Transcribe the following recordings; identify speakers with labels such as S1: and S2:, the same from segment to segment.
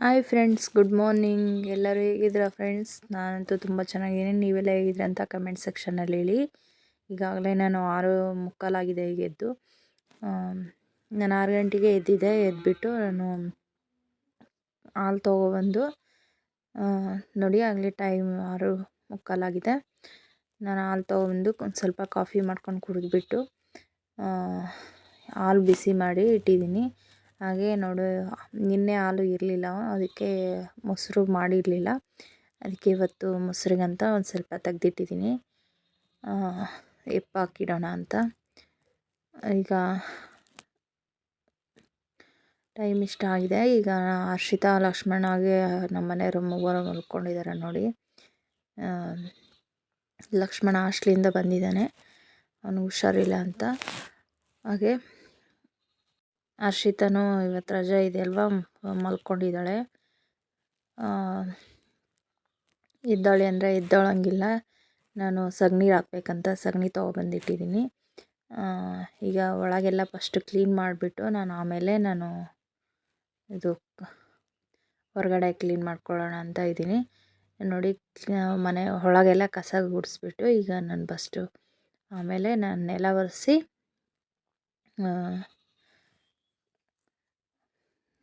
S1: Hi friends, good morning. ಎಲ್ಲರೂ ಹೇಗಿದ್ದೀರಾ friends? ನಾನಂತೂ ತುಂಬ ಚೆನ್ನಾಗಿದ್ದೀನಿ. ನೀವೆಲ್ಲ ಹೇಗಿದ್ದೀರಾ ಅಂತ ಕಮೆಂಟ್ ಸೆಕ್ಷನಲ್ಲಿ ಹೇಳಿ. ಈಗಾಗಲೇ ನಾನು 6:45 ಆಗಿದೆ ಈಗ ಎದ್ದು. ನಾನು 6 ಗಂಟೆಗೆ ಎದ್ದಿದ್ದೆ. ಎದ್ದುಬಿಟ್ಟು ನಾನು ಹಾಲು ತೊಗೊಬಂದು ನೋಡಿ, ಆಗಲೇ ಟೈಮ್ 6:45 ಆಗಿದೆ. ನಾನು ಹಾಲು ತೊಗೊಬಂದು ಒಂದು ಸ್ವಲ್ಪ ಕಾಫಿ ಮಾಡ್ಕೊಂಡು ಕುಡಿದ್ಬಿಟ್ಟು ಹಾಲು ಬಿಸಿ ಮಾಡಿ ಇಟ್ಟಿದ್ದೀನಿ. ಹಾಗೆ ನೋಡು, ನಿನ್ನೆ ಹಾಲು ಇರಲಿಲ್ಲ, ಅದಕ್ಕೆ ಮೊಸರು ಮಾಡಿರಲಿಲ್ಲ. ಅದಕ್ಕೆ ಇವತ್ತು ಮೊಸರಿಗಂತ ಒಂದು ಸ್ವಲ್ಪ ತೆಗ್ದಿಟ್ಟಿದ್ದೀನಿ, ಹಾಕಿಡೋಣ ಅಂತ. ಈಗ ಟೈಮ್ ಇಷ್ಟ ಆಗಿದೆ. ಈಗ ಹರ್ಷಿತಾ ಲಕ್ಷ್ಮಣಗೆ ನಮ್ಮ ಮನೆಯವರು ಮೂವರು ಮಲ್ಕೊಂಡಿದ್ದಾರೆ ನೋಡಿ. ಲಕ್ಷ್ಮಣ ಹಾಸ್ಟ್ಲಿಂದ ಬಂದಿದ್ದಾನೆ, ಅವನು ಹುಷಾರಿಲ್ಲ ಅಂತ. ಹಾಗೆ ಹರ್ಷಿತನೂ ಇವತ್ತು ರಜೆ ಇದೆ ಅಲ್ವಾ, ಮಲ್ಕೊಂಡಿದ್ದಾಳೆ. ಇದ್ದಾಳೆ ಅಂದರೆ ಎದ್ದೋಳಂಗಿಲ್ಲ. ನಾನು ಸಗಣಿ ಹಾಕ್ಬೇಕಂತ ಸಗಣಿ ತೊಗೊಬಂದಿಟ್ಟಿದ್ದೀನಿ. ಈಗ ಒಳಗೆಲ್ಲ ಫಸ್ಟ್ ಕ್ಲೀನ್ ಮಾಡಿಬಿಟ್ಟು ಆಮೇಲೆ ನಾನು ಇದು ಹೊರಗಡೆ ಕ್ಲೀನ್ ಮಾಡ್ಕೊಳ್ಳೋಣ ಅಂತ ಇದ್ದೀನಿ ನೋಡಿ. ಮನೆ ಒಳಗೆಲ್ಲ ಕಸ ಗುಡಿಸ್ಬಿಟ್ಟು ಈಗ ನಾನು ಫಸ್ಟು ಆಮೇಲೆ ನಾನು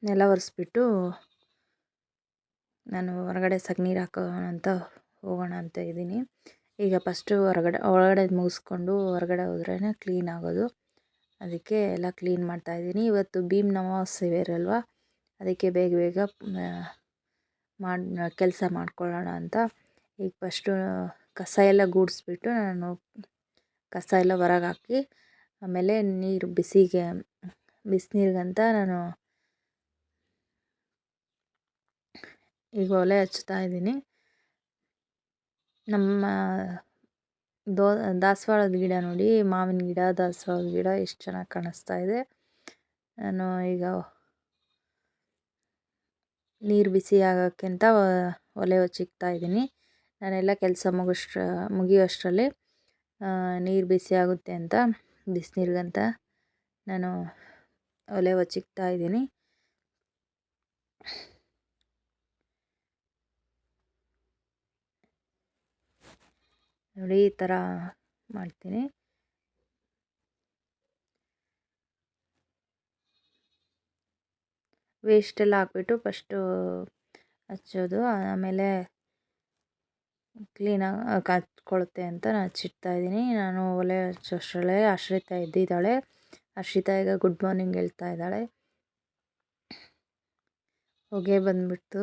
S1: ನೆಲ ಒರೆಸ್ಬಿಟ್ಟು ನಾನು ಹೊರಗಡೆ ಸಗಣಿ ಹಾಕೋಣ ಅಂತ ಹೋಗೋಣ ಅಂತ ಇದ್ದೀನಿ. ಈಗ ಫಸ್ಟು ಒಳಗಡೆ ಮುಗಿಸ್ಕೊಂಡು ಹೊರಗಡೆ ಹೋದ್ರೇ ಕ್ಲೀನ್ ಆಗೋದು. ಅದಕ್ಕೆ ಎಲ್ಲ ಕ್ಲೀನ್ ಮಾಡ್ತಾಯಿದ್ದೀನಿ. ಇವತ್ತು ಭೀಮ್ ಅಮಾವಾಸ್ಯೆ ಬೇರೆ ಅಲ್ವಾ, ಅದಕ್ಕೆ ಬೇಗ ಬೇಗ ಕೆಲಸ ಮಾಡ್ಕೊಳ್ಳೋಣ ಅಂತ. ಈಗ ಫಸ್ಟು ಕಸ ಎಲ್ಲ ಗುಡಿಸ್ಬಿಟ್ಟು ನಾನು ಕಸ ಎಲ್ಲ ಹೊರಗೆ ಹಾಕಿ ಆಮೇಲೆ ನೀರು ಬಿಸಿನೀರಿಗಂತ ನಾನು ಈಗ ಒಲೆ ಹಚ್ತಾ ಇದ್ದೀನಿ. ನಮ್ಮ ದಾಸವಾಳದ ಗಿಡ ನೋಡಿ, ಮಾವಿನ ಗಿಡ, ದಾಸವಾಳದ ಗಿಡ ಎಷ್ಟು ಚೆನ್ನಾಗಿ ಕಾಣಿಸ್ತಾ ಇದೆ. ನಾನು ಈಗ ನೀರು ಬಿಸಿ ಆಗೋಕ್ಕೆ ಅಂತ ಒಲೆ ಹಚ್ಚಿಕ್ತಾ ಇದ್ದೀನಿ. ನಾನೆಲ್ಲ ಕೆಲಸ ಮುಗಿಯೋಷ್ಟರಲ್ಲಿ ನೀರು ಬಿಸಿ ಆಗುತ್ತೆ ಅಂತ ಬಿಸಿನೀರಿಗಂತ ನಾನು ಒಲೆ ಹಚ್ಚಿಕ್ತಾ ಇದ್ದೀನಿ. ನೋಡಿ, ಈ ಥರ ಮಾಡ್ತೀನಿ. ವೇಸ್ಟೆಲ್ಲ ಹಾಕ್ಬಿಟ್ಟು ಫಸ್ಟು ಹಚ್ಚೋದು, ಆಮೇಲೆ ಕ್ಲೀನಾಗಿ ಹಚ್ಕೊಳ್ಳುತ್ತೆ ಅಂತ ನಾನು ಹಚ್ಚಿಡ್ತಾ ಇದ್ದೀನಿ. ನಾನು ಒಲೆ ಹಚ್ಚೋಷ್ಟರಲ್ಲೇ ಹರ್ಷಿತಾ ಎದ್ದಿದ್ದಾಳೆ. ಹರ್ಷಿತಾ ಈಗ ಗುಡ್ ಮಾರ್ನಿಂಗ್ ಹೇಳ್ತಾ ಇದ್ದಾಳೆ. ಹೊಗೆ ಬಂದ್ಬಿಡ್ತು.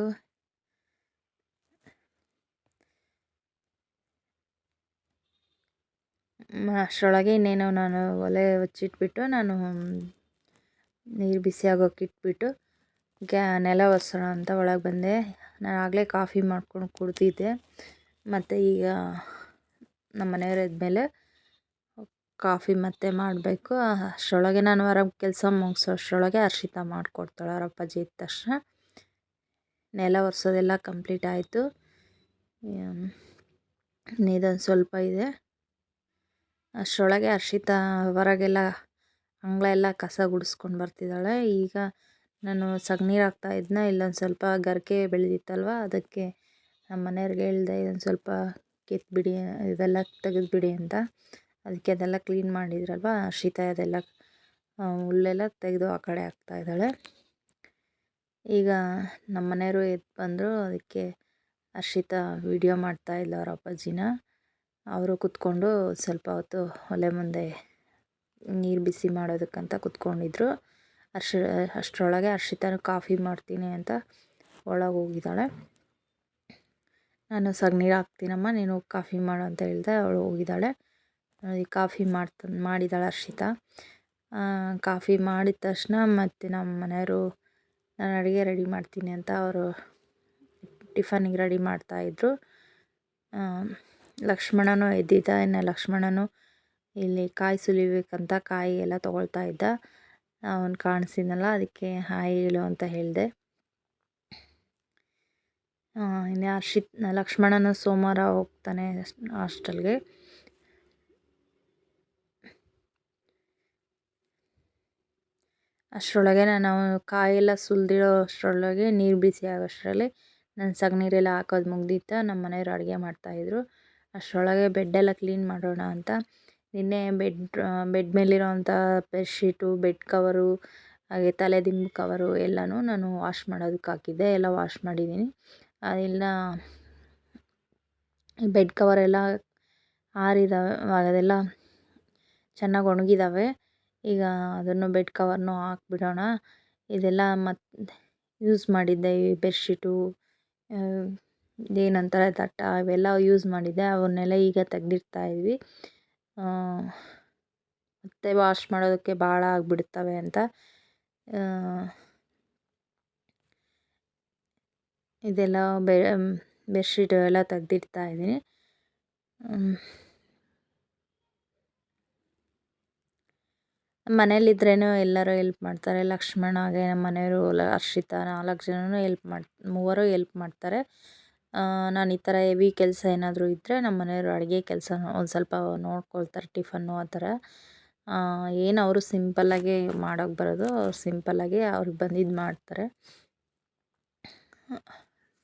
S1: ಅಷ್ಟರೊಳಗೆ ಇನ್ನೇನು ನಾನು ಒಲೆ ಹಚ್ಚಿಟ್ಬಿಟ್ಟು ನಾನು ನೀರು ಬಿಸಿ ಆಗೋಕೆ ಇಟ್ಬಿಟ್ಟು ನೆಲ ಒರೆಸೋಣ ಅಂತ ಒಳಗೆ ಬಂದೆ. ನಾನು ಆಗಲೇ ಕಾಫಿ ಮಾಡ್ಕೊಂಡು ಕುಡ್ದಿದ್ದೆ. ಮತ್ತು ಈಗ ನಮ್ಮ ಮನೆಯವ್ರು ಎದ್ಮೇಲೆ ಕಾಫಿ ಮತ್ತೆ ಮಾಡಬೇಕು. ಅಷ್ಟರೊಳಗೆ ನಾನು ಹೊರಗೆ ಕೆಲಸ ಮುಗಿಸೋ ಅಷ್ಟರೊಳಗೆ ಹರ್ಷಿತಾ ಮಾಡಿಕೊಡ್ತಾಳೆ. ಅವ್ರ ಅಪ್ಪಾಜಿ ಇದ್ದ ತಕ್ಷಣ ನೆಲ ಒರೆಸೋದೆಲ್ಲ ಕಂಪ್ಲೀಟ್ ಆಯಿತು. ಇದೊಂದು ಸ್ವಲ್ಪ ಇದೆ. ಅಷ್ಟರೊಳಗೆ ಹರ್ಷಿತಾ ಹೊರಗೆಲ್ಲ ಅಂಗಳ ಎಲ್ಲ ಕಸ ಗುಡಿಸ್ಕೊಂಡು ಬರ್ತಿದ್ದಾಳೆ. ಈಗ ನಾನು ಸಗಣಿ ಹಾಕ್ತಾ ಇದ್ನ, ಇಲ್ಲೊಂದು ಸ್ವಲ್ಪ ಗರಿಕೆ ಬೆಳೆದಿತ್ತಲ್ವ, ಅದಕ್ಕೆ ನಮ್ಮ ಮನೆಯವ್ರಿಗೆ ಹೇಳಿದೆ ಇದೊಂದು ಸ್ವಲ್ಪ ಕಿತ್ಬಿಡಿ, ಇದೆಲ್ಲ ತೆಗೆದುಬಿಡಿ ಅಂತ. ಅದಕ್ಕೆ ಅದೆಲ್ಲ ಕ್ಲೀನ್ ಮಾಡಿದ್ರಲ್ವ ಹರ್ಷಿತಾ, ಅದೆಲ್ಲ ಹುಲ್ಲೆಲ್ಲ ತೆಗೆದು ಆ ಕಡೆ ಹಾಕ್ತಾಯಿದ್ದಾಳೆ. ಈಗ ನಮ್ಮ ಮನೆಯವರು ಎದ್ದು ಬಂದರು. ಅದಕ್ಕೆ ಹರ್ಷಿತಾ ವಿಡಿಯೋ ಮಾಡ್ತಾಯಿಲ್ಲ ಅವ್ರ ಅಪ್ಪಾಜಿನ. ಅವರು ಕೂತ್ಕೊಂಡು ಸ್ವಲ್ಪ ಹೊತ್ತು ಒಲೆ ಮುಂದೆ ನೀರು ಬಿಸಿ ಮಾಡೋದಕ್ಕಂತ ಕೂತ್ಕೊಂಡಿದ್ರು. ಅಷ್ಟರೊಳಗೆ ಹರ್ಷಿತಾನು ಕಾಫಿ ಮಾಡ್ತೀನಿ ಅಂತ ಒಳಗೆ ಹೋಗಿದ್ದಾಳೆ. ನಾನು ಸಗಣಿ ಹಾಕ್ತೀನಮ್ಮ, ನೀನು ಕಾಫಿ ಮಾಡು ಅಂತ ಹೇಳಿದೆ. ಅವಳು ಹೋಗಿದ್ದಾಳೆ. ಕಾಫಿ ಮಾಡಿದ್ದಾಳೆ ಹರ್ಷಿತಾ. ಕಾಫಿ ಮಾಡಿದ ತಕ್ಷಣ ಮತ್ತು ನಮ್ಮ ಮನೆಯವರು ನಾನು ಅಡುಗೆ ರೆಡಿ ಮಾಡ್ತೀನಿ ಅಂತ ಅವರು ಟಿಫನಿಗೆ ರೆಡಿ ಮಾಡ್ತಾಯಿದ್ರು. ಲಕ್ಷ್ಮಣನೂ ಎದ್ದಿದ್ದ. ಇನ್ನು ಲಕ್ಷ್ಮಣನು ಇಲ್ಲಿ ಕಾಯಿ ಸುಲಿಬೇಕಂತ ಕಾಯಿ ಎಲ್ಲ ತೊಗೊಳ್ತಾ ಇದ್ದ. ಅವನು ಕಾಣಿಸಿದ್ನಲ್ಲ, ಅದಕ್ಕೆ ಹಾಯ್ ಹೇಳು ಅಂತ ಹೇಳಿದೆ. ಇನ್ನು ಲಕ್ಷ್ಮಣನು ಸೋಮವಾರ ಹೋಗ್ತಾನೆ ಹಾಸ್ಟೆಲ್ಗೆ. ಅಷ್ಟರೊಳಗೆ ನಾವು ಕಾಯೆಲ್ಲ ಸುಲಿದಿಡೋ ಅಷ್ಟರೊಳಗೆ ನೀರು ಬಿಸಿ ಆಗೋಷ್ಟರಲ್ಲಿ ನಾನು ಸಗಣಿರೆಲ್ಲ ಹಾಕೋದು ಮುಗ್ದಿತ್ತು. ನಮ್ಮ ಮನೆಯವರು ಅಡುಗೆ ಮಾಡ್ತಾಯಿದ್ರು. ಅಷ್ಟರೊಳಗೆ ಬೆಡ್ಡೆಲ್ಲ ಕ್ಲೀನ್ ಮಾಡೋಣ ಅಂತ ನಿನ್ನೆ ಬೆಡ್ ಮೇಲಿರೋವಂಥ ಬೆಡ್ಶೀಟು, ಬೆಡ್ ಕವರು, ಹಾಗೆ ತಲೆದಿಂಬು ಕವರು ಎಲ್ಲನೂ ನಾನು ವಾಶ್ ಮಾಡೋದಕ್ಕೆ ಹಾಕಿದ್ದೆ. ಎಲ್ಲ ವಾಶ್ ಮಾಡಿದ್ದೀನಿ. ಎಲ್ಲ ಬೆಡ್ ಕವರೆಲ್ಲ ಆರಿದಾವೆ, ಅದೆಲ್ಲ ಚೆನ್ನಾಗಿ ಒಣಗಿದಾವೆ. ಈಗ ಅದನ್ನು ಬೆಡ್ ಕವರ್ನು ಹಾಕ್ಬಿಡೋಣ. ಇದೆಲ್ಲ ಯೂಸ್ ಮಾಡಿದ್ದೆ ಈ ಬೆಡ್ಶೀಟು, ಏನಂತಾರೆ ತಟ್ಟ, ಇವೆಲ್ಲ ಯೂಸ್ ಮಾಡಿದ್ದೆ. ಅವನ್ನೆಲ್ಲ ಈಗ ತೆಗ್ದಿಡ್ತಾ ಇದ್ವಿ. ಮತ್ತೆ ವಾಶ್ ಮಾಡೋದಕ್ಕೆ ಭಾಳ ಆಗಿಬಿಡ್ತವೆ ಅಂತ ಇದೆಲ್ಲ ಬೆಡ್ಶೀಟು ಎಲ್ಲ ತೆಗ್ದಿಡ್ತಾ ಇದ್ದೀನಿ. ಮನೇಲಿದ್ರೇನು ಎಲ್ಲರೂ ಹೆಲ್ಪ್ ಮಾಡ್ತಾರೆ. ಲಕ್ಷ್ಮಣ, ಹಾಗೆ ನಮ್ಮ ಮನೆಯವರು ಹರ್ಷಿತಾ, 4 ಜನನೂ ಮೂವರು ಹೆಲ್ಪ್ ಮಾಡ್ತಾರೆ. ನಾನು ಈ ಥರ ಹೆವಿ ಕೆಲಸ ಏನಾದರೂ ಇದ್ದರೆ ನಮ್ಮ ಮನೆಯವರು ಅಡುಗೆ ಕೆಲಸ ಒಂದು ಸ್ವಲ್ಪ ನೋಡ್ಕೊಳ್ತಾರೆ. ಟಿಫನ್ನು ಆ ಥರ ಏನು ಅವರು ಸಿಂಪಲ್ಲಾಗಿ ಮಾಡೋಕ್ಕೆ ಬರೋದು, ಸಿಂಪಲ್ಲಾಗಿ ಅವ್ರಿಗೆ ಬಂದಿದ್ದು ಮಾಡ್ತಾರೆ.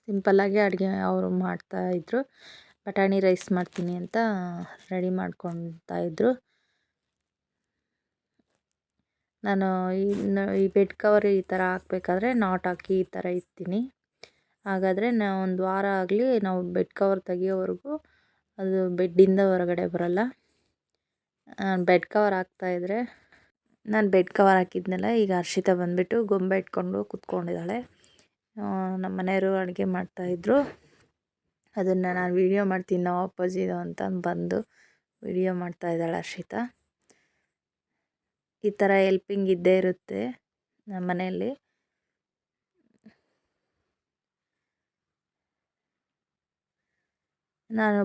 S1: ಸಿಂಪಲ್ಲಾಗಿ ಅಡುಗೆ ಅವರು ಮಾಡ್ತಾಯಿದ್ರು. ಬಟಾಣಿ ರೈಸ್ ಮಾಡ್ತೀನಿ ಅಂತ ರೆಡಿ ಮಾಡ್ಕೊತಾಯಿದ್ರು. ನಾನು ಈ ಬೆಡ್ ಕವರ್ ಈ ಥರ ಹಾಕ್ಬೇಕಾದ್ರೆ ನಾಟ್ ಹಾಕಿ ಈ ಥರ ಇಡ್ತೀನಿ. ಹಾಗಾದರೆ ಒಂದು ವಾರ ಆಗಲಿ ನಾವು ಬೆಡ್ ಕವರ್ ತೆಗಿಯೋವರೆಗೂ ಅದು ಬೆಡ್ಡಿಂದ ಹೊರಗಡೆ ಬರೋಲ್ಲ. ಬೆಡ್ ಕವರ್ ಹಾಕ್ತಾಯಿದ್ರೆ ನಾನು ಬೆಡ್ ಕವರ್ ಹಾಕಿದ್ನಲ್ಲ, ಈಗ ಹರ್ಷಿತಾ ಬಂದುಬಿಟ್ಟು ಗೊಂಬೆ ಇಟ್ಕೊಂಡು ಕೂತ್ಕೊಂಡಿದ್ದಾಳೆ. ನಮ್ಮ ಮನೆಯವರು ಅಡುಗೆ ಮಾಡ್ತಾಯಿದ್ರು. ಅದನ್ನು ನಾನು ವೀಡಿಯೋ ಮಾಡ್ತೀನಿ ನಾವು ಅಪ್ಪಾಜಿದು ಅಂತ ಬಂದು ವೀಡಿಯೋ ಮಾಡ್ತಾಯಿದ್ದಾಳೆ ಹರ್ಷಿತಾ. ಈ ಥರ ಹೆಲ್ಪಿಂಗ್ ಇದ್ದೇ ಇರುತ್ತೆ ನಮ್ಮ ಮನೆಯಲ್ಲಿ. ನಾನು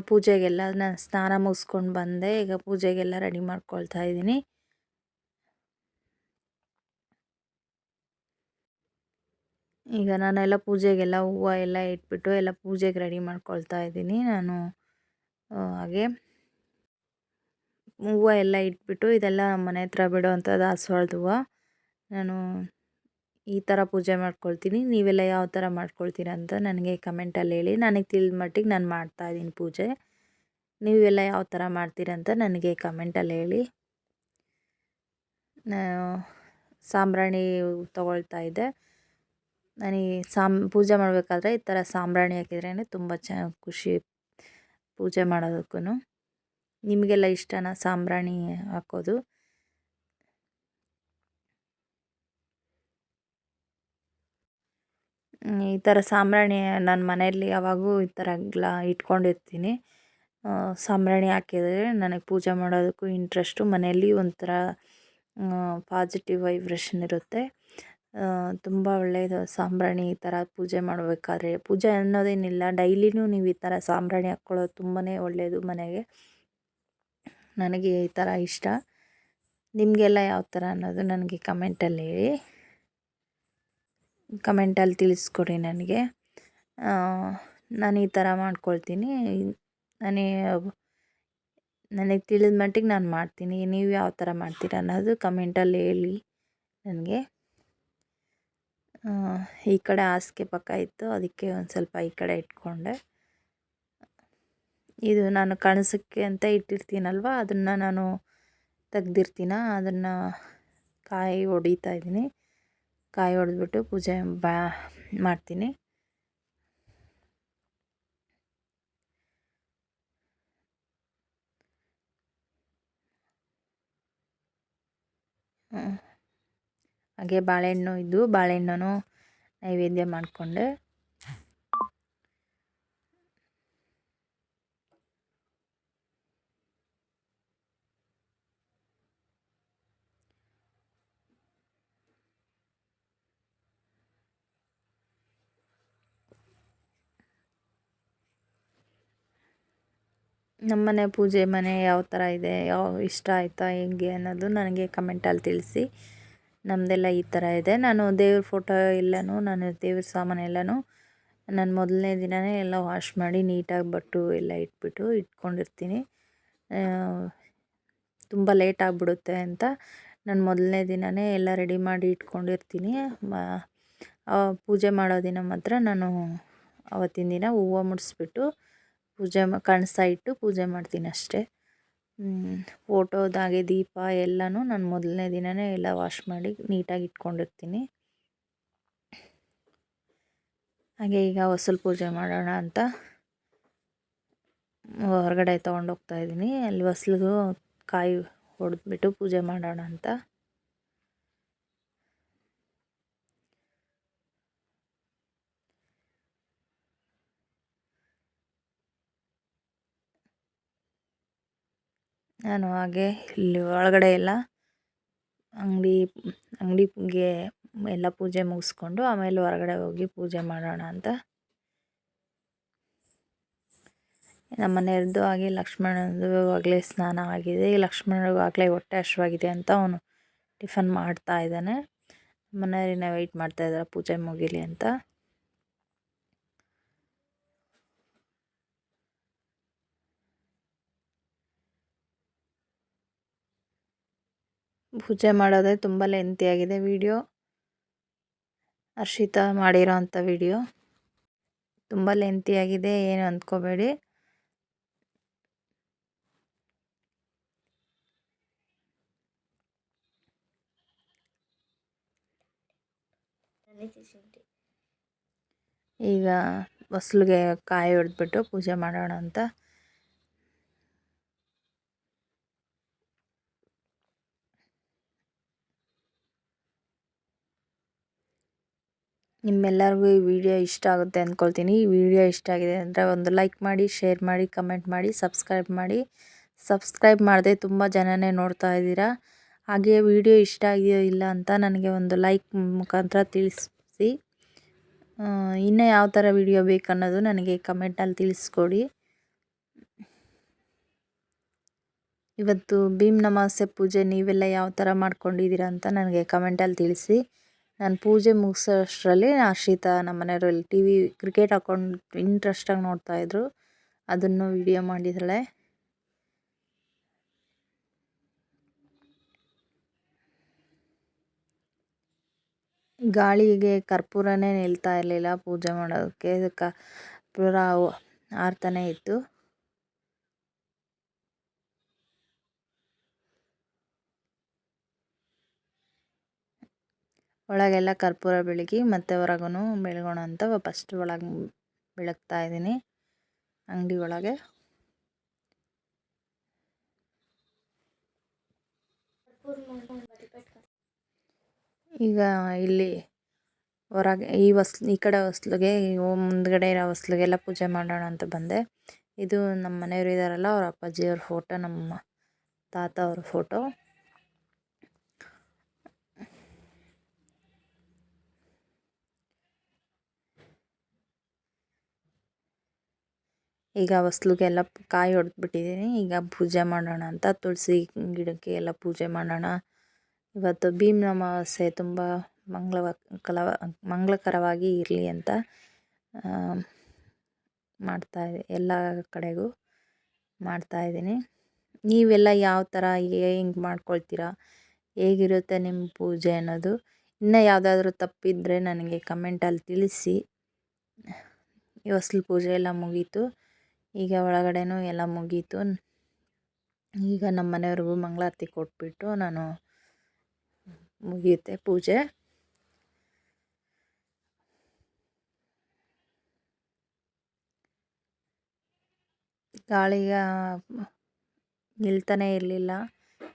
S1: ಸ್ನಾನ ಮುಗಿಸ್ಕೊಂಡು ಬಂದೆ. ಈಗ ಪೂಜೆಗೆಲ್ಲ ರೆಡಿ ಮಾಡ್ಕೊಳ್ತಾ ಇದ್ದೀನಿ. ಈಗ ನಾನೆಲ್ಲ ಪೂಜೆಗೆಲ್ಲ ಹೂವು ಎಲ್ಲ ಇಟ್ಬಿಟ್ಟು ಎಲ್ಲ ಪೂಜೆಗೆ ರೆಡಿ ಮಾಡ್ಕೊಳ್ತಾ ಇದ್ದೀನಿ ನಾನು. ಹಾಗೆ ಹೂವು ಎಲ್ಲ ಇಟ್ಬಿಟ್ಟು ಇದೆಲ್ಲ ನಮ್ಮ ಮನೆ ಹತ್ರ ಬಿಡೋವಂಥ ದಾಸವಾಳದ ಹೂವು. ನಾನು ಈ ಥರ ಪೂಜೆ ಮಾಡ್ಕೊಳ್ತೀನಿ. ನೀವೆಲ್ಲ ಯಾವ ಥರ ಮಾಡ್ಕೊಳ್ತೀರ ಅಂತ ನನಗೆ ಕಮೆಂಟಲ್ಲಿ ಹೇಳಿ. ನನಗೆ ತಿಳಿದ ಮಟ್ಟಿಗೆ ನಾನು ಮಾಡ್ತಾಯಿದ್ದೀನಿ ಪೂಜೆ. ನೀವೆಲ್ಲ ಯಾವ ಥರ ಮಾಡ್ತೀರಂತ ನನಗೆ ಕಮೆಂಟಲ್ಲಿ ಹೇಳಿ. ನಾನು ಸಾಂಬ್ರಾಣಿ ತೊಗೊಳ್ತಾ ಇದ್ದೆ. ನನಗೆ ಪೂಜೆ ಮಾಡಬೇಕಾದ್ರೆ ಈ ಥರ ಸಾಂಬ್ರಾಣಿ ಹಾಕಿದ್ರೇ ತುಂಬ ಖುಷಿ ಪೂಜೆ ಮಾಡೋದಕ್ಕೂ. ನಿಮಗೆಲ್ಲ ಇಷ್ಟನಾ ಸಾಂಬ್ರಾಣಿ ಹಾಕೋದು? ಈ ಥರ ಸಾಂಬ್ರಾಣಿ ನನ್ನ ಮನೆಯಲ್ಲಿ ಯಾವಾಗೂ ಈ ಥರ ಇಟ್ಕೊಂಡಿರ್ತೀನಿ. ಸಾಂಬ್ರಾಣಿ ಹಾಕಿದರೆ ನನಗೆ ಪೂಜೆ ಮಾಡೋದಕ್ಕೂ ಇಂಟ್ರೆಸ್ಟು. ಮನೆಯಲ್ಲಿ ಒಂಥರ ಪಾಸಿಟಿವ್ ವೈಬ್ರೇಷನ್ ಇರುತ್ತೆ. ತುಂಬ ಒಳ್ಳೆಯದು ಸಾಂಬ್ರಾಣಿ ಈ ಥರ ಪೂಜೆ ಮಾಡಬೇಕಾದ್ರೆ. ಪೂಜೆ ಅನ್ನೋದೇನಿಲ್ಲ, ಡೈಲಿನೂ ನೀವು ಈ ಥರ ಸಾಂಬ್ರಾಣಿ ಹಾಕ್ಕೊಳ್ಳೋದು ತುಂಬಾ ಒಳ್ಳೆಯದು ಮನೆಗೆ. ನನಗೆ ಈ ಥರ ಇಷ್ಟ. ನಿಮಗೆಲ್ಲ ಯಾವ ಥರ ಅನ್ನೋದು ನನಗೆ ಕಮೆಂಟಲ್ಲಿ ಹೇಳಿ. ಕಮೆಂಟಲ್ಲಿ ತಿಳಿಸ್ಕೊಡಿ ನನಗೆ. ನಾನು ಈ ಥರ ಮಾಡ್ಕೊಳ್ತೀನಿ. ನನಗೆ ತಿಳಿದ ಮಟ್ಟಿಗೆ ನಾನು ಮಾಡ್ತೀನಿ. ನೀವು ಯಾವ ಥರ ಮಾಡ್ತೀರ ಅನ್ನೋದು ಕಮೆಂಟಲ್ಲಿ ಹೇಳಿ ನನಗೆ. ಈ ಕಡೆ ಹಾಸಿಗೆ ಪಕ್ಕ ಇತ್ತು, ಅದಕ್ಕೆ ಒಂದು ಸ್ವಲ್ಪ ಈ ಕಡೆ ಇಟ್ಕೊಂಡೆ. ಇದು ನಾನು ಕಣಸಕ್ಕೆ ಅಂತ ಇಟ್ಟಿರ್ತೀನಲ್ವ, ಅದನ್ನು ನಾನು ತೆಗ್ದಿರ್ತೀನ, ಅದನ್ನು ಕಾಯಿ ಹೊಡಿತಾ ಇದ್ದೀನಿ. ಕಾಯಿ ಹೊಡೆದ್ಬಿಟ್ಟು ಪೂಜೆ ಮಾಡ್ತೀನಿ. ಹಾಗೆ ಬಾಳೆಹಣ್ಣು ಇದ್ದು ಬಾಳೆಹಣ್ಣು ನೈವೇದ್ಯ ಮಾಡಿಕೊಂಡೆ. ನಮ್ಮನೆ ಪೂಜೆ ಮನೆ ಯಾವ ಥರ ಇದೆ, ಇಷ್ಟ ಆಯಿತಾ ಹೆಂಗೆ ಅನ್ನೋದು ನನಗೆ ಕಮೆಂಟಲ್ಲಿ ತಿಳಿಸಿ. ನಮ್ಮದೆಲ್ಲ ಈ ಥರ ಇದೆ. ನಾನು ದೇವ್ರ ಫೋಟೋ ಎಲ್ಲನೂ, ನಾನು ದೇವ್ರ ಸಾಮಾನು ಎಲ್ಲನೂ ನಾನು ಮೊದಲನೇ ದಿನವೇ ಎಲ್ಲ ವಾಶ್ ಮಾಡಿ ನೀಟಾಗಿ ಬಟ್ಟು ಎಲ್ಲ ಇಟ್ಕೊಂಡಿರ್ತೀನಿ. ತುಂಬ ಲೇಟ್ ಆಗಿಬಿಡುತ್ತೆ ಅಂತ ನಾನು ಮೊದಲನೇ ದಿನವೇ ಎಲ್ಲ ರೆಡಿ ಮಾಡಿ ಇಟ್ಕೊಂಡಿರ್ತೀನಿ. ಪೂಜೆ ಮಾಡೋ ದಿನ ಮಾತ್ರ ನಾನು ಅವತ್ತಿನ ದಿನ ಹೂವು ಮುಡಿಸ್ಬಿಟ್ಟು ಕಾಣಿಸ್ತಾ ಇಟ್ಟು ಪೂಜೆ ಮಾಡ್ತೀನಿ ಅಷ್ಟೇ. ಫೋಟೋದಾಗೆ ದೀಪ ಎಲ್ಲನೂ ನಾನು ಮೊದಲನೇ ದಿನವೇ ಎಲ್ಲ ವಾಶ್ ಮಾಡಿ ನೀಟಾಗಿ ಇಟ್ಕೊಂಡಿರ್ತೀನಿ. ಹಾಗೆ ಈಗ ಹೊಸಲು ಪೂಜೆ ಮಾಡೋಣ ಅಂತ ಹೊರಗಡೆ ತೊಗೊಂಡೋಗ್ತಾ ಇದ್ದೀನಿ. ಅಲ್ಲಿ ಹೊಸ್ಲಿಗೂ ಕಾಯಿ ಹೊಡೆದ್ಬಿಟ್ಟು ಪೂಜೆ ಮಾಡೋಣ ಅಂತ. ನಾನು ಹಾಗೆ ಇಲ್ಲಿ ಒಳಗಡೆ ಎಲ್ಲ ಅಂಗಡಿಗೆ ಎಲ್ಲ ಪೂಜೆ ಮುಗಿಸ್ಕೊಂಡು ಆಮೇಲೆ ಹೊರಗಡೆ ಹೋಗಿ ಪೂಜೆ ಮಾಡೋಣ ಅಂತ. ನಮ್ಮ ಮನೆಯವ್ರದ್ದು ಹಾಗೆ ಲಕ್ಷ್ಮಣನದು ಆಗಲೇ ಸ್ನಾನ ಆಗಿದೆ. ಲಕ್ಷ್ಮಣನಿಗೂ ಆಗಲೇ ಹೊಟ್ಟೆ ಹಶ್ವಾಗಿದೆ ಅಂತ ಅವನು ಟಿಫನ್ ಮಾಡ್ತಾ ಇದ್ದಾನೆ. ಮನೆಯವರಿನ ವೆಯ್ಟ್ ಮಾಡ್ತಾ ಇದ್ದಾರೆ ಪೂಜೆ ಮುಗೀಲಿ ಅಂತ. ಪೂಜೆ ಮಾಡೋದೇ ತುಂಬ ಲೆಂತಿಯಾಗಿದೆ ವಿಡಿಯೋ. ಹರ್ಷಿತಾ ಮಾಡಿರೋ ಅಂಥ ವಿಡಿಯೋ ತುಂಬ ಲೆಂತಿಯಾಗಿದೆ, ಏನು ಅಂದ್ಕೋಬೇಡಿ. ಈಗ ಹೊಸ್ಲಿಗೆ ಕಾಯಿ ಹೊಡೆದ್ಬಿಟ್ಟು ಪೂಜೆ ಮಾಡೋಣ ಅಂತ. ನಿಮ್ಮೆಲ್ಲರಿಗೂ ಈ ವಿಡಿಯೋ ಇಷ್ಟ ಆಗುತ್ತೆ ಅಂದ್ಕೊಳ್ತೀನಿ. ಈ ವಿಡಿಯೋ ಇಷ್ಟ ಆಗಿದೆ ಅಂದರೆ ಒಂದು ಲೈಕ್ ಮಾಡಿ, ಶೇರ್ ಮಾಡಿ, ಕಮೆಂಟ್ ಮಾಡಿ, ಸಬ್ಸ್ಕ್ರೈಬ್ ಮಾಡಿ. ಸಬ್ಸ್ಕ್ರೈಬ್ ಮಾಡದೆ ತುಂಬ ಜನನೇ ನೋಡ್ತಾ ಇದ್ದೀರಾ. ಹಾಗೆ ವಿಡಿಯೋ ಇಷ್ಟ ಆಗಿದೆಯೋ ಇಲ್ಲ ಅಂತ ನನಗೆ ಒಂದು ಲೈಕ್ ಮುಖಾಂತರ ತಿಳಿಸಿ. ಇನ್ನೂ ಯಾವ ಥರ ವಿಡಿಯೋ ಬೇಕನ್ನೋದು ನನಗೆ ಕಮೆಂಟಲ್ಲಿ ತಿಳಿಸ್ಕೊಡಿ. ಇವತ್ತು ಭೀಮ್ ಅಮಾವಾಸ್ಯೆ ಪೂಜೆ ನೀವೆಲ್ಲ ಯಾವ ಥರ ಮಾಡ್ಕೊಂಡಿದ್ದೀರಾ ಅಂತ ನನಗೆ ಕಮೆಂಟಲ್ಲಿ ತಿಳಿಸಿ. ನಾನು ಪೂಜೆ ಮುಗಿಸೋಷ್ಟರಲ್ಲಿ ಹರ್ಷಿತಾ ನಮ್ಮ ಮನೆಯವರಲ್ಲಿ ಕ್ರಿಕೆಟ್ ಹಾಕ್ಕೊಂಡು ಇಂಟ್ರೆಸ್ಟಾಗಿ ನೋಡ್ತಾಯಿದ್ರು. ಅದನ್ನು ವಿಡಿಯೋ ಮಾಡಿದ್ದಾಳೆ. ಗಾಳಿಗೆ ಕರ್ಪೂರನೇ ನಿಲ್ತಾ ಇರಲಿಲ್ಲ ಪೂಜೆ ಮಾಡೋದಕ್ಕೆ. ಕರ್ಪೂರ ಆರ್ತಾನೆ ಇತ್ತು. ಒಳಗೆಲ್ಲ ಕರ್ಪೂರ ಬೆಳಗಿ ಮತ್ತೆ ಹೊರಗೂ ಬೆಳಗೋಣ ಅಂತ ಫಸ್ಟ್ ಒಳಗೆ ಬೆಳಗ್ತಾ ಇದ್ದೀನಿ ಅಂಗಡಿ ಒಳಗೆ. ಈಗ ಇಲ್ಲಿ ಹೊರಗೆ ಈ ಕಡೆ ಹೊಸ್ಲಿಗೆ ಮುಂದ್ಗಡೆ ಇರೋ ಹೊಸ್ಲಿಗೆಲ್ಲ ಪೂಜೆ ಮಾಡೋಣ ಅಂತ ಬಂದೆ. ಇದು ನಮ್ಮ ಮನೆಯವರು ಇದ್ದಾರಲ್ಲ, ಅವ್ರ ಅಪ್ಪಾಜಿಯವ್ರ ಫೋಟೋ, ನಮ್ಮ ತಾತ ಅವ್ರ ಫೋಟೋ. ಈಗ ಹೊಸ್ಲಿಗೆಲ್ಲ ಕಾಯಿ ಹೊಡೆದ್ಬಿಟ್ಟಿದ್ದೀನಿ. ಈಗ ಪೂಜೆ ಮಾಡೋಣ ಅಂತ ತುಳಸಿ ಗಿಡಕ್ಕೆ ಎಲ್ಲ ಪೂಜೆ ಮಾಡೋಣ. ಇವತ್ತು ಭೀಮ್ ಅಮಾವಾಸ್ಯೆ ತುಂಬ ಮಂಗಳಕರವಾಗಿ ಇರಲಿ ಅಂತ ಎಲ್ಲ ಕಡೆಗೂ ಮಾಡ್ತಾಯಿದ್ದೀನಿ. ನೀವೆಲ್ಲ ಯಾವ ಥರ ಹೆಂಗೆ ಮಾಡ್ಕೊಳ್ತೀರಾ, ಹೇಗಿರುತ್ತೆ ನಿಮ್ಮ ಪೂಜೆ ಅನ್ನೋದು. ಇನ್ನೂ ಯಾವುದಾದ್ರೂ ತಪ್ಪಿದ್ದರೆ ನನಗೆ ಕಮೆಂಟಲ್ಲಿ ತಿಳಿಸಿ. ಹೊಸ್ಲು ಪೂಜೆ ಎಲ್ಲ ಮುಗೀತು. ಈಗ ಒಳಗಡೆನೂ ಎಲ್ಲ ಮುಗೀತು. ಈಗ ನಮ್ಮ ಮನೆಯವ್ರಿಗೂ ಮಂಗಳಾರತಿ ಕೊಟ್ಬಿಟ್ಟು ನಾನು ಮುಗಿಯುತ್ತೆ ಪೂಜೆ. ಗಾಳಿಗ ನಿಲ್ತಾನೆ ಇರಲಿಲ್ಲ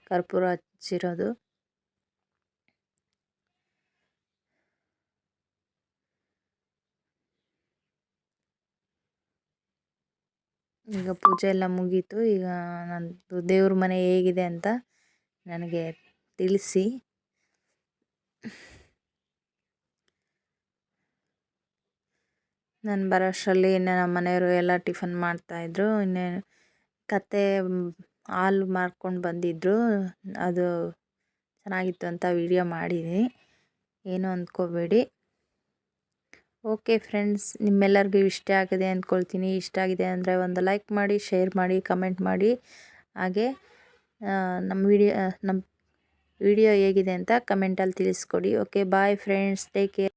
S1: ಕರ್ಪೂರ ಹಚ್ಚಿರೋದು. ಈಗ ಪೂಜೆ ಎಲ್ಲ ಮುಗೀತು. ಈಗ ನಂದು ದೇವ್ರ ಮನೆ ಹೇಗಿದೆ ಅಂತ ನನಗೆ ತಿಳಿಸಿ. ನಾನು ಬರೋಷ್ಟರಲ್ಲಿ ಇನ್ನು ನಮ್ಮ ಮನೆಯವರು ಎಲ್ಲ ಟಿಫನ್ ಮಾಡ್ತಾಯಿದ್ರು. ಇನ್ನೇನು ಕತ್ತೆ ಹಾಲು ಮಾರ್ಕೊಂಡು ಬಂದಿದ್ದರು, ಅದು ಚೆನ್ನಾಗಿತ್ತು ಅಂತ ವಿಡಿಯೋ ಮಾಡಿದ್ದೀನಿ, ಏನು ಅಂದ್ಕೋಬೇಡಿ. ಓಕೆ ಫ್ರೆಂಡ್ಸ್, ನಿಮ್ಮೆಲ್ಲರಿಗೂ ಇಷ್ಟ ಆಗಿದೆ ಅಂದ್ಕೊಳ್ತೀನಿ. ಇಷ್ಟ ಆಗಿದೆ ಅಂದರೆ ಒಂದು ಲೈಕ್ ಮಾಡಿ, ಶೇರ್ ಮಾಡಿ, ಕಮೆಂಟ್ ಮಾಡಿ. ಹಾಗೆ ನಮ್ಮ ವಿಡಿಯೋ ಹೇಗಿದೆ ಅಂತ ಕಮೆಂಟಲ್ಲಿ ತಿಳಿಸ್ಕೊಡಿ. Okay bye friends, take care.